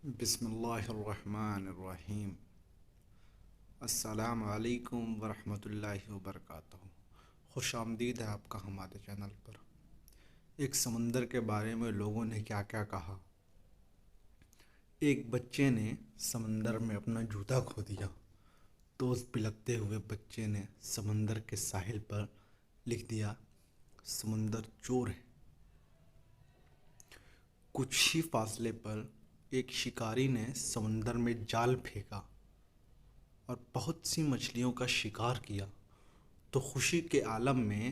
بسم اللہ الرحمن الرحیم۔ السلام علیکم ورحمۃ اللہ وبرکاتہ۔ خوش آمدید ہے آپ کا ہمارے چینل پر۔ ایک سمندر کے بارے میں لوگوں نے کیا کیا کہا۔ ایک بچے نے سمندر میں اپنا جوتا کھو دیا تو اس بلکتے ہوئے بچے نے سمندر کے ساحل پر لکھ دیا، سمندر چور ہے۔ کچھ ہی فاصلے پر ایک شکاری نے سمندر میں جال پھینکا اور بہت سی مچھلیوں کا شکار کیا تو خوشی کے عالم میں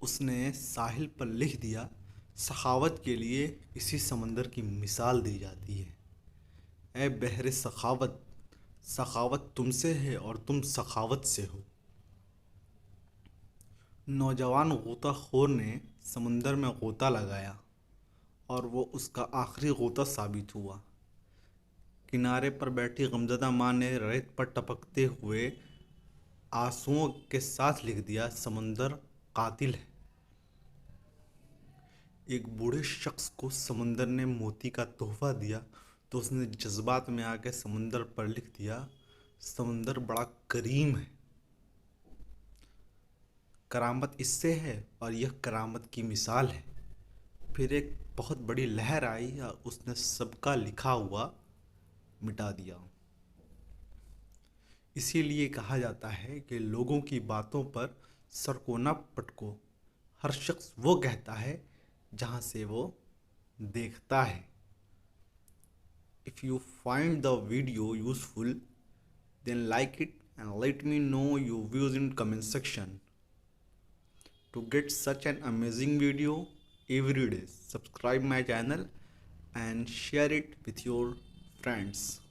اس نے ساحل پر لکھ دیا، سخاوت کے لیے اسی سمندر کی مثال دی جاتی ہے۔ اے بحر سخاوت، سخاوت تم سے ہے اور تم سخاوت سے ہو۔ نوجوان غوطہ خور نے سمندر میں غوطہ لگایا اور وہ اس کا آخری غوطہ ثابت ہوا۔ کنارے پر بیٹھی غمزدہ ماں نے ریت پر ٹپکتے ہوئے آنسوؤں کے ساتھ لکھ دیا، سمندر قاتل ہے۔ ایک بوڑھے شخص کو سمندر نے موتی کا تحفہ دیا تو اس نے جذبات میں آ کے سمندر پر لکھ دیا، سمندر بڑا کریم ہے۔ کرامت اس سے ہے اور یہ کرامت کی مثال ہے۔ پھر ایک بہت بڑی لہر آئی اور اس نے سب کا لکھا ہوا مٹا دیا۔ اسی لیے کہا جاتا ہے کہ لوگوں کی باتوں پر سر کو نہ پٹکو، ہر شخص وہ کہتا ہے جہاں سے وہ دیکھتا ہے۔ If you find the video useful, then like it and let me know your views in comment section. To get such an amazing video every day, subscribe my channel and share it with your friends.